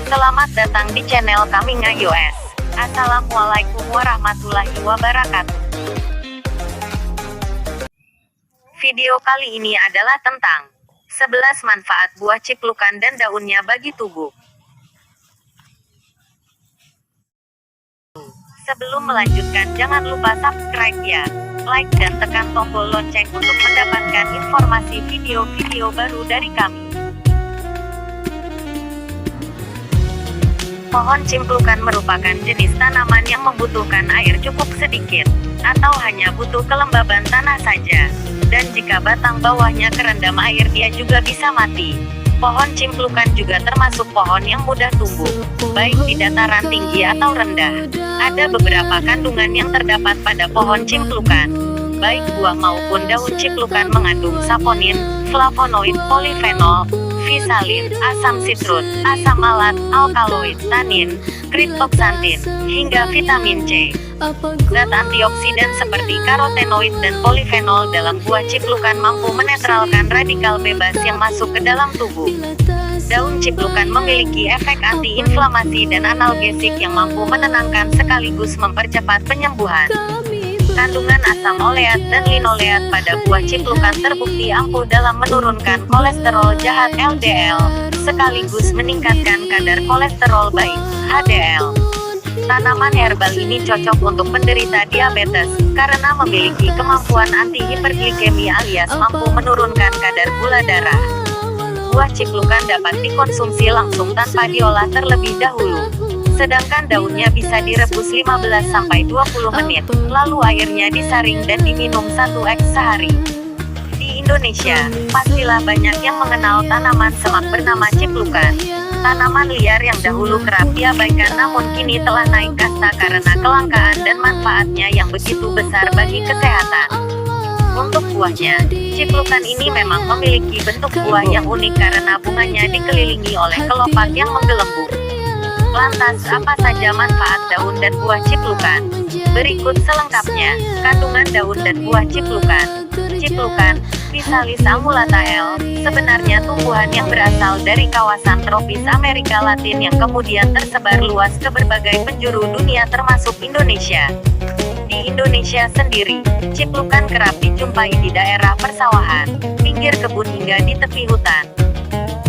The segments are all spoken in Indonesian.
Selamat datang di channel kami iOS. Assalamualaikum warahmatullahi wabarakatuh. Video kali ini adalah tentang 11 manfaat buah ciplukan dan daunnya bagi tubuh. Sebelum melanjutkan, jangan lupa subscribe ya, like dan tekan tombol lonceng untuk mendapatkan informasi video-video baru dari kami. Pohon ciplukan merupakan jenis tanaman yang membutuhkan air cukup sedikit, atau hanya butuh kelembaban tanah saja. Dan jika batang bawahnya kerendam air, dia juga bisa mati. Pohon ciplukan juga termasuk pohon yang mudah tumbuh, baik di dataran tinggi atau rendah. Ada beberapa kandungan yang terdapat pada pohon ciplukan. Baik buah maupun daun ciplukan mengandung saponin, flavonoid, polifenol, visalin, asam citrun, asam malat, alkaloid, tanin, kriptoksantin, hingga vitamin C. Zat antioksidan seperti karotenoid dan polifenol dalam buah ciplukan mampu menetralkan radikal bebas yang masuk ke dalam tubuh. Daun ciplukan memiliki efek antiinflamasi dan analgesik yang mampu menenangkan sekaligus mempercepat penyembuhan. Kandungan asam oleat dan linoleat pada buah ciplukan terbukti ampuh dalam menurunkan kolesterol jahat LDL, sekaligus meningkatkan kadar kolesterol baik, HDL. Tanaman herbal ini cocok untuk penderita diabetes, karena memiliki kemampuan anti-hiperglikemi alias mampu menurunkan kadar gula darah. Buah ciplukan dapat dikonsumsi langsung tanpa diolah terlebih dahulu. Sedangkan daunnya bisa direbus 15-20 menit, lalu airnya disaring dan diminum 1 sehari. Di Indonesia, pastilah banyak yang mengenal tanaman semak bernama ciplukan. Tanaman liar yang dahulu kerap diabaikan namun kini telah naik kasta karena kelangkaan dan manfaatnya yang begitu besar bagi kesehatan. Untuk buahnya, ciplukan ini memang memiliki bentuk buah yang unik karena bunganya dikelilingi oleh kelopak yang menggelembung. Lantas, apa saja manfaat daun dan buah ciplukan? Berikut selengkapnya, kandungan daun dan buah ciplukan. Ciplukan, Physalis amulata L, sebenarnya tumbuhan yang berasal dari kawasan tropis Amerika Latin yang kemudian tersebar luas ke berbagai penjuru dunia termasuk Indonesia. Di Indonesia sendiri, ciplukan kerap dijumpai di daerah persawahan, pinggir kebun hingga di tepi hutan.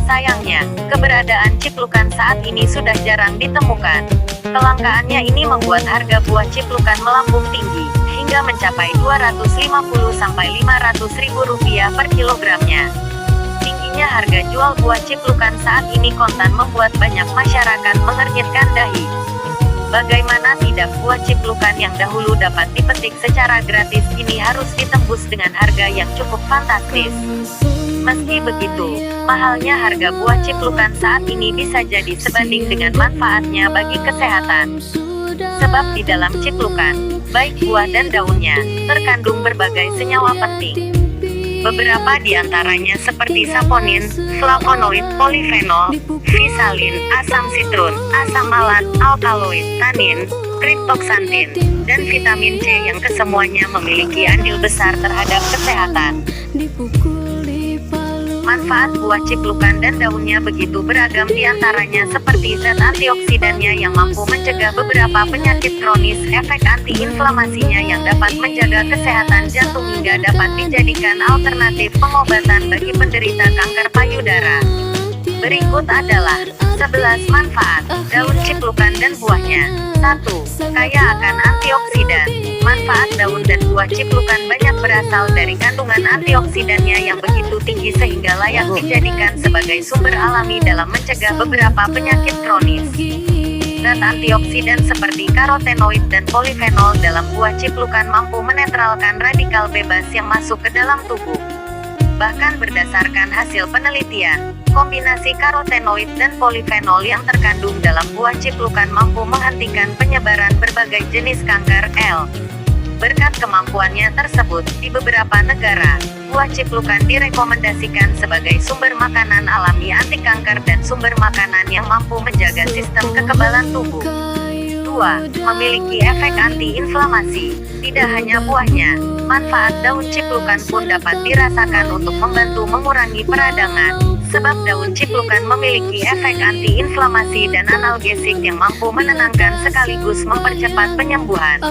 Sayangnya, keberadaan ciplukan saat ini sudah jarang ditemukan. Kelangkaannya ini membuat harga buah ciplukan melambung tinggi, hingga mencapai Rp250.000–500.000 per kilogramnya. Tingginya harga jual buah ciplukan saat ini kontan membuat banyak masyarakat mengernyitkan dahi. Bagaimana tidak, buah ciplukan yang dahulu dapat dipetik secara gratis kini harus ditembus dengan harga yang cukup fantastis. Meski begitu, mahalnya harga buah ciplukan saat ini bisa jadi sebanding dengan manfaatnya bagi kesehatan. Sebab di dalam ciplukan, baik buah dan daunnya, terkandung berbagai senyawa penting. Beberapa di antaranya seperti saponin, flavonoid, polifenol, visalin, asam citrun, asam malat, alkaloid, tanin, kriptoksantin, dan vitamin C yang kesemuanya memiliki andil besar terhadap kesehatan. Manfaat buah ciplukan dan daunnya begitu beragam, di antaranya seperti zat antioksidannya yang mampu mencegah beberapa penyakit kronis, efek antiinflamasinya yang dapat menjaga kesehatan jantung hingga dapat dijadikan alternatif pengobatan bagi penderita kanker payudara. Berikut adalah 11 manfaat daun ciplukan dan buahnya. 1. Kaya akan antioksidan. Manfaat daun dan buah ciplukan banyak berasal dari kandungan antioksidannya yang begitu tinggi sehingga layak dijadikan sebagai sumber alami dalam mencegah beberapa penyakit kronis. Zat antioksidan seperti karotenoid dan polifenol dalam buah ciplukan mampu menetralkan radikal bebas yang masuk ke dalam tubuh. Bahkan berdasarkan hasil penelitian, kombinasi karotenoid dan polifenol yang terkandung dalam buah ciplukan mampu menghentikan penyebaran berbagai jenis kanker L. Berkat kemampuannya tersebut, di beberapa negara, buah ciplukan direkomendasikan sebagai sumber makanan alami anti kanker dan sumber makanan yang mampu menjaga sistem kekebalan tubuh. 2. Memiliki efek anti-inflamasi. Tidak hanya buahnya, manfaat daun ciplukan pun dapat dirasakan untuk membantu mengurangi peradangan, Sebab daun ciplukan memiliki efek anti-inflamasi dan analgesik yang mampu menenangkan sekaligus mempercepat penyembuhan.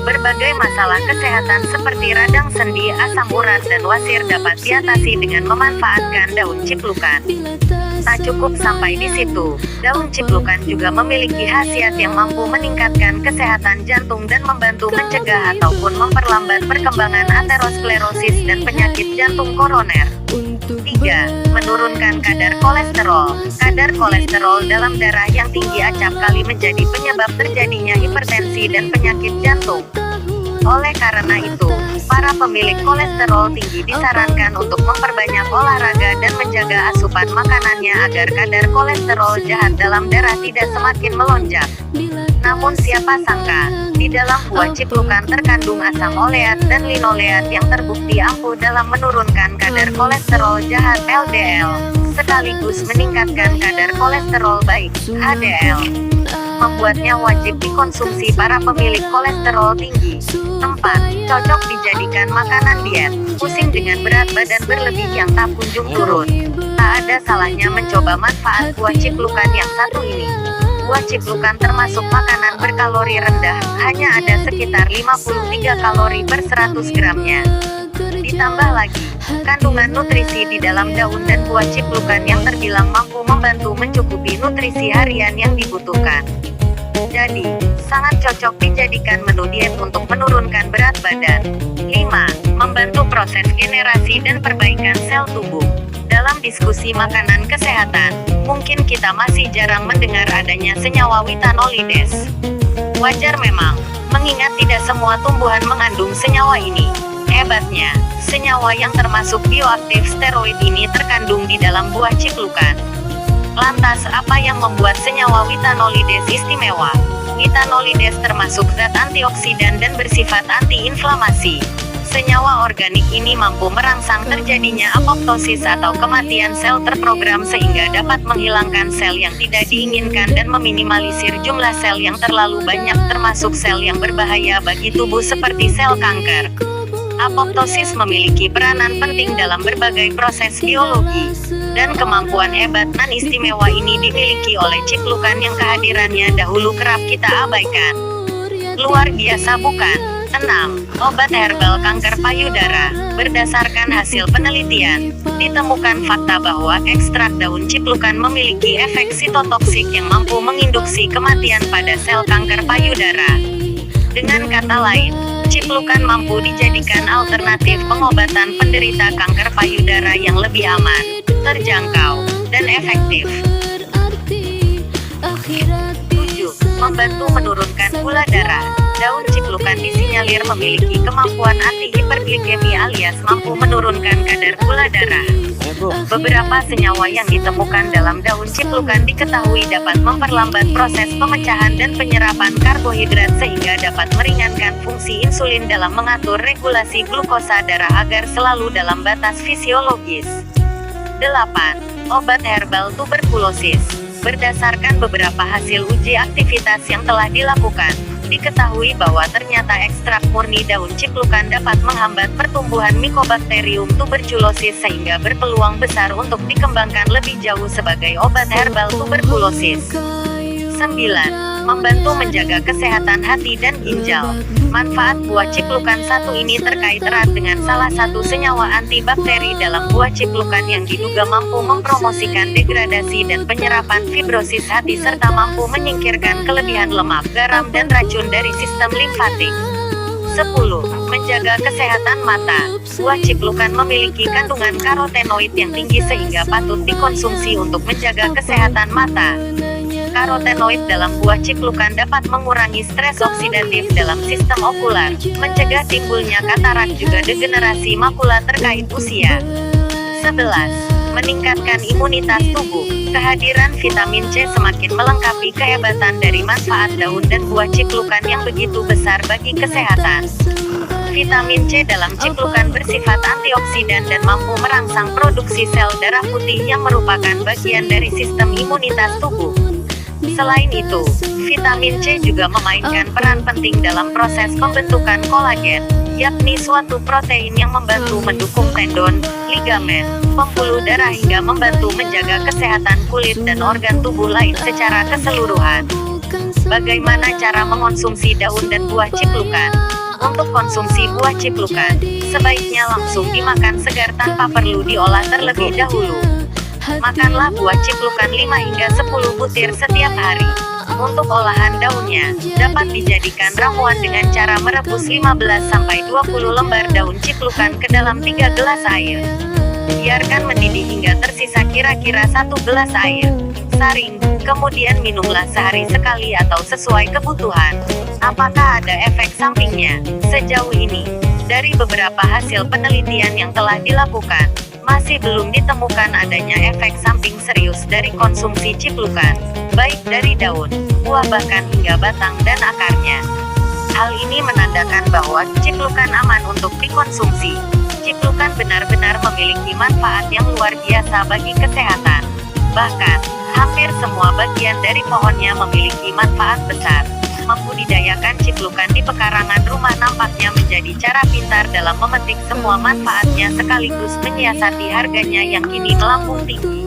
Berbagai masalah kesehatan seperti radang sendi, asam urat, dan wasir dapat diatasi dengan memanfaatkan daun ciplukan. Tak cukup sampai di situ, daun ciplukan juga memiliki khasiat yang mampu meningkatkan kesehatan jantung dan membantu mencegah ataupun memperlambat perkembangan aterosklerosis dan penyakit jantung koroner. 3. Menurunkan kadar kolesterol. Kadar kolesterol dalam darah yang tinggi acap kali menjadi penyebab terjadinya hipertensi dan penyakit jantung. Oleh karena itu, para pemilik kolesterol tinggi disarankan untuk memperbanyak olahraga dan menjaga asupan makanannya agar kadar kolesterol jahat dalam darah tidak semakin melonjak. Namun siapa sangka, di dalam buah ciplukan terkandung asam oleat dan linoleat yang terbukti ampuh dalam menurunkan kadar kolesterol jahat LDL, sekaligus meningkatkan kadar kolesterol baik HDL. Membuatnya wajib dikonsumsi para pemilik kolesterol tinggi. 4. Cocok dijadikan makanan diet. Pusing dengan berat badan berlebih yang tak kunjung turun? Tak ada salahnya mencoba manfaat buah ciplukan yang satu ini. Buah ciplukan termasuk makanan berkalori rendah, hanya ada sekitar 53 kalori per 100 gramnya. Ditambah lagi, kandungan nutrisi di dalam daun dan buah ciplukan yang terbilang mampu membantu mencukupi nutrisi harian yang dibutuhkan. Jadi, sangat cocok dijadikan menu diet untuk menurunkan berat badan. 5. Membantu proses generasi dan perbaikan sel tubuh. Dalam diskusi makanan kesehatan, mungkin kita masih jarang mendengar adanya senyawa witanolides. Wajar memang, mengingat tidak semua tumbuhan mengandung senyawa ini. Hebatnya, senyawa yang termasuk bioaktif steroid ini terkandung di dalam buah ciplukan. Lantas apa yang membuat senyawa witanolides istimewa? Witanolides termasuk zat antioksidan dan bersifat anti-inflamasi. Senyawa organik ini mampu merangsang terjadinya apoptosis atau kematian sel terprogram sehingga dapat menghilangkan sel yang tidak diinginkan dan meminimalisir jumlah sel yang terlalu banyak termasuk sel yang berbahaya bagi tubuh seperti sel kanker. Apoptosis memiliki peranan penting dalam berbagai proses biologi, dan kemampuan hebat nan istimewa ini dimiliki oleh ciplukan yang kehadirannya dahulu kerap kita abaikan. Luar biasa bukan? 6. Obat herbal kanker payudara. Berdasarkan hasil penelitian, ditemukan fakta bahwa ekstrak daun ciplukan memiliki efek sitotoksik yang mampu menginduksi kematian pada sel kanker payudara. Dengan kata lain, ciplukan mampu dijadikan alternatif pengobatan penderita kanker payudara yang lebih aman, terjangkau, dan efektif. 7. Membantu menurunkan gula darah. Daun ciplukan disinyalir memiliki kemampuan anti-hiperglikemi alias mampu menurunkan kadar gula darah. Beberapa senyawa yang ditemukan dalam daun ciplukan diketahui dapat memperlambat proses pemecahan dan penyerapan karbohidrat sehingga dapat meringankan fungsi insulin dalam mengatur regulasi glukosa darah agar selalu dalam batas fisiologis. 8. Obat herbal tuberkulosis. Berdasarkan beberapa hasil uji aktivitas yang telah dilakukan, diketahui bahwa ternyata ekstrak murni daun ciplukan dapat menghambat pertumbuhan Mycobacterium tuberculosis sehingga berpeluang besar untuk dikembangkan lebih jauh sebagai obat herbal tuberkulosis. 9. Membantu menjaga kesehatan hati dan ginjal. Manfaat buah ciplukan satu ini terkait erat dengan salah satu senyawa antibakteri dalam buah ciplukan yang diduga mampu mempromosikan degradasi dan penyerapan fibrosis hati serta mampu menyingkirkan kelebihan lemak, garam, dan racun dari sistem limfatik. 10. Menjaga kesehatan mata. Buah ciplukan memiliki kandungan karotenoid yang tinggi sehingga patut dikonsumsi untuk menjaga kesehatan mata. Karotenoid dalam buah ciplukan dapat mengurangi stres oksidatif dalam sistem okular, mencegah timbulnya katarak juga degenerasi makula terkait usia. 11. Meningkatkan imunitas tubuh. Kehadiran vitamin C semakin melengkapi kehebatan dari manfaat daun dan buah ciplukan yang begitu besar bagi kesehatan. Vitamin C dalam ciplukan bersifat antioksidan dan mampu merangsang produksi sel darah putih yang merupakan bagian dari sistem imunitas tubuh. Selain itu, vitamin C juga memainkan peran penting dalam proses pembentukan kolagen. yakni suatu protein yang membantu mendukung tendon, ligamen, pembuluh darah hingga membantu menjaga kesehatan kulit dan organ tubuh lain secara keseluruhan. Bagaimana cara mengonsumsi daun dan buah ciplukan? Untuk konsumsi buah ciplukan, sebaiknya langsung dimakan segar tanpa perlu diolah terlebih dahulu. Makanlah buah ciplukan 5 hingga 10 butir setiap hari. Untuk olahan daunnya, dapat dijadikan ramuan dengan cara merebus 15-20 lembar daun ciplukan ke dalam 3 gelas air. Biarkan mendidih hingga tersisa kira-kira 1 gelas air. Saring, kemudian minumlah sehari sekali atau sesuai kebutuhan. Apakah ada efek sampingnya? Sejauh ini, dari beberapa hasil penelitian yang telah dilakukan, masih belum ditemukan adanya efek samping serius dari konsumsi ciplukan, baik dari daun, buah bahkan hingga batang dan akarnya. Hal ini menandakan bahwa ciplukan aman untuk dikonsumsi. Ciplukan benar-benar memiliki manfaat yang luar biasa bagi kesehatan. Bahkan, hampir semua bagian dari pohonnya memiliki manfaat besar. Membudidayakan ciplukan di pekarangan rumah nampaknya menjadi cara pintar dalam memetik semua manfaatnya sekaligus menyiasati harganya yang kini melambung tinggi.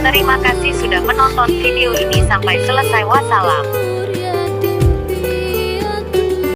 Terima kasih sudah menonton video ini sampai selesai. Wassalam.